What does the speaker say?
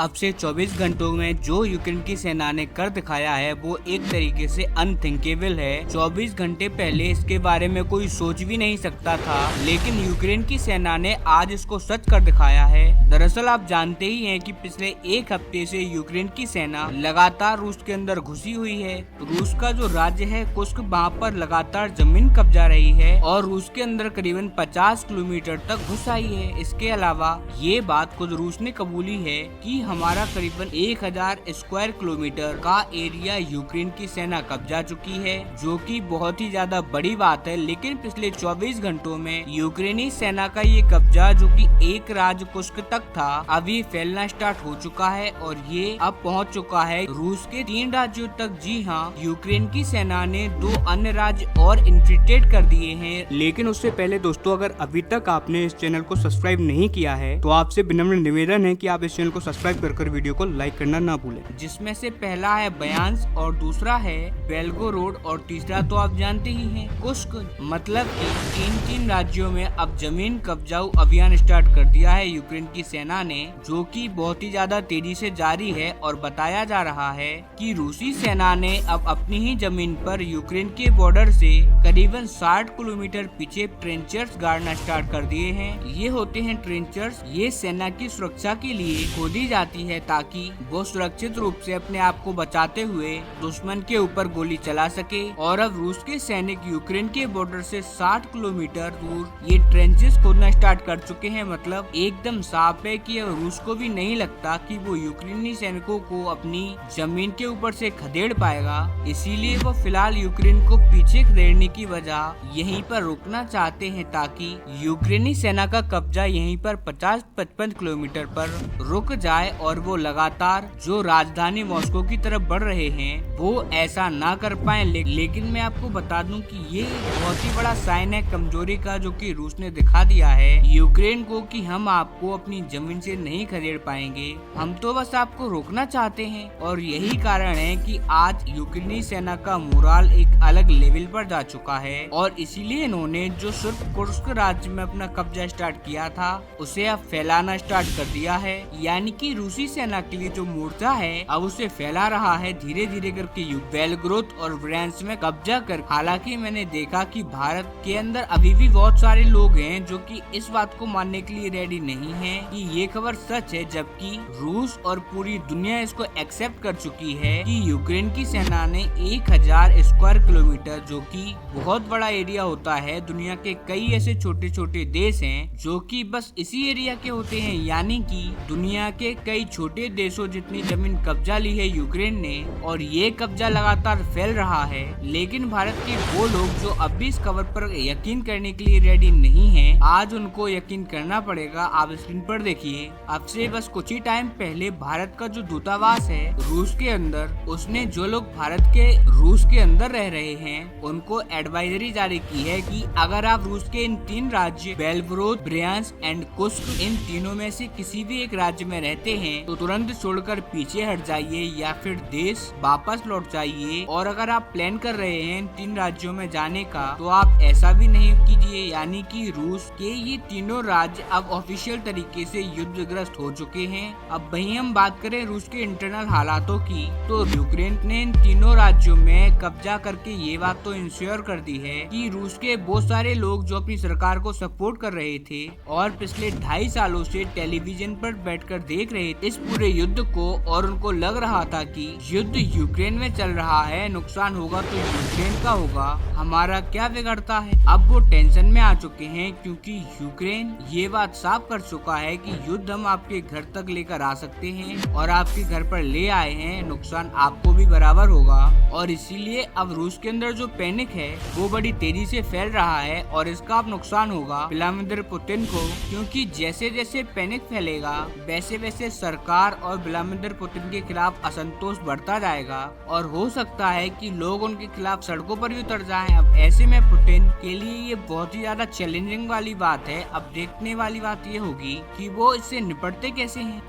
अब से 24 घंटों में जो यूक्रेन की सेना ने कर दिखाया है वो एक तरीके से अनथिंकेबल है। 24 घंटे पहले इसके बारे में कोई सोच भी नहीं सकता था, लेकिन यूक्रेन की सेना ने आज इसको सच कर दिखाया है। दरअसल आप जानते ही हैं कि पिछले एक हफ्ते से यूक्रेन की सेना लगातार रूस के अंदर घुसी हुई है। रूस का जो राज्य है कुस्क, वहाँ पर लगातार जमीन कब्जा रही है और रूस के अंदर करीबन 50 किलोमीटर तक घुस आई है। इसके अलावा ये बात खुद रूस ने कबूली है कि हमारा करीबन 1000 स्क्वायर किलोमीटर का एरिया यूक्रेन की सेना कब्जा चुकी है, जो कि बहुत ही ज्यादा बड़ी बात है। लेकिन पिछले 24 घंटों में यूक्रेनी सेना का ये कब्जा, जो कि एक राज्य कुस्क तक था, अभी फैलना स्टार्ट हो चुका है और ये अब पहुंच चुका है रूस के 3 राज्यों तक। जी हाँ, यूक्रेन की सेना ने 2 अन्य राज्य और इन्फिल्ट्रेट कर दिए हैं। लेकिन उससे पहले दोस्तों, अगर अभी तक आपने इस चैनल को सब्सक्राइब नहीं किया है तो आपसे विनम्र निवेदन है कि आप इस चैनल को सब्सक्राइब कर वीडियो को लाइक करना ना भूलें। जिसमें से पहला है ब्यांस्क और दूसरा है बेल्गोरोड और तीसरा तो आप जानते ही हैं कुस्क। मतलब कि 3 राज्यों में अब जमीन कब्जाऊ अभियान स्टार्ट कर दिया है यूक्रेन की सेना ने, जो कि बहुत ही ज्यादा तेजी से जारी है। और बताया जा रहा है कि रूसी सेना ने अब अपनी ही जमीन पर यूक्रेन के बॉर्डर से करीबन 60 किलोमीटर पीछे ट्रेंचर्स गाड़ना स्टार्ट कर दिए हैं। ये होते हैं ट्रेंचर्स, ये सेना की सुरक्षा के लिए खोदी जाती है ताकि वो सुरक्षित रूप से अपने आप को बचाते हुए दुश्मन के ऊपर गोली चला सके। और अब रूस के सैनिक यूक्रेन के बॉर्डर से 60 किलोमीटर दूर ये ट्रेंचेस खोदना स्टार्ट कर चुके हैं। मतलब एकदम साफ है कि अब रूस को भी नहीं लगता कि वो यूक्रेनी सैनिकों को अपनी जमीन के ऊपर से खदेड़ पाएगा। इसीलिए वो फिलहाल यूक्रेन को पीछे खदेड़ने की वजह यहीं पर रुकना चाहते हैं ताकि यूक्रेनी सेना का कब्जा यहीं पर 50-55 किलोमीटर पर रुक जाए और वो लगातार जो राजधानी मॉस्को की तरफ बढ़ रहे हैं वो ऐसा ना कर पाए। लेकिन मैं आपको बता दूं कि ये बहुत ही बड़ा साइन है कमजोरी का, जो कि रूस ने दिखा दिया है यूक्रेन को कि हम आपको अपनी जमीन से नहीं खदेड़ पाएंगे, हम तो बस आपको रोकना चाहते हैं। और यही कारण है कि आज यूक्रेनी सेना का मोराल एक अलग लेवल पर जा चुका है और इसीलिए इन्होंने जो सिर्फ कुर्स्क राज्य में अपना कब्जा स्टार्ट किया था उसे अब फैलाना स्टार्ट कर दिया है। यानी कि रूसी सेना के लिए जो मोर्चा है अब उसे फैला रहा है धीरे धीरे करके बेलग्रोद और ब्रयांस्क में कब्जा कर। हालांकि मैंने देखा कि भारत के अंदर अभी भी बहुत सारे लोग हैं जो कि इस बात को मानने के लिए रेडी नहीं हैं कि ये खबर सच है, जबकि रूस और पूरी दुनिया इसको एक्सेप्ट कर चुकी है कि यूक्रेन की सेना ने 1000 स्क्वायर किलोमीटर, जो कि बहुत बड़ा एरिया होता है। दुनिया के कई ऐसे छोटे छोटे देश हैं जो कि बस इसी एरिया के होते हैं, यानी कि दुनिया के कई छोटे देशों जितनी जमीन कब्जा ली है यूक्रेन ने और ये कब्जा लगातार फैल रहा है। लेकिन भारत के वो लोग जो अब भी इस खबर पर यकीन करने के लिए रेडी नहीं हैं, आज उनको यकीन करना पड़ेगा। आप स्क्रीन पर देखिए, अब से बस कुछ ही टाइम पहले भारत का जो दूतावास है रूस के अंदर, उसने जो लोग भारत के रूस के अंदर रह रहे हैं उनको एडवाइजरी जारी की है कि अगर आप रूस के इन 3 राज्य बेलग्रोद, ब्रयांस्क एंड कुस्क, इन तीनों में से किसी भी एक राज्य में रहते हैं तो तुरंत छोड़कर पीछे हट जाइए या फिर देश वापस लौट जाइए। और अगर आप प्लान कर रहे हैं इन 3 राज्यों में जाने का तो आप ऐसा भी नहीं कीजिए। यानी कि रूस के ये तीनों राज्य अब ऑफिशियल तरीके से युद्धग्रस्त हो चुके हैं। अब वहीं हम बात करें रूस के इंटरनल हालातों की, तो यूक्रेन ने इन तीनों राज्यों में कब्जा करके ये बात तो इंश्योर कर दी है कि रूस के बहुत सारे लोग जो अपनी सरकार को सपोर्ट कर रहे थे और पिछले 2.5 सालों से टेलीविजन पर बैठकर देख रहे थे इस पूरे युद्ध को, और उनको लग रहा था कि युद्ध यूक्रेन में चल रहा है, नुकसान होगा तो यूक्रेन का होगा, हमारा क्या बिगड़ता है। अब वो टेंशन में आ चुके हैं क्योंकि यूक्रेन ये बात साफ कर चुका है कि युद्ध हम आपके घर तक लेकर आ सकते हैं और आपके घर पर ले आए हैं, नुकसान आपको भी बराबर होगा। और इसीलिए अब रूस के अंदर जो पैनिक है वो बड़ी तेजी से फैल रहा है और इसका अब नुकसान होगा व्लादिमीर पुतिन को, क्योंकि जैसे जैसे पैनिक फैलेगा वैसे वैसे सरकार और व्लादिमीर पुतिन के खिलाफ असंतोष बढ़ता जाएगा और हो सकता है कि लोग उनके खिलाफ सड़कों पर भी उतर जाएं। अब ऐसे में पुतिन के लिए ये बहुत ही ज्यादा चैलेंजिंग वाली बात है। अब देखने वाली बात ये होगी कि वो इससे निपटते कैसे हैं।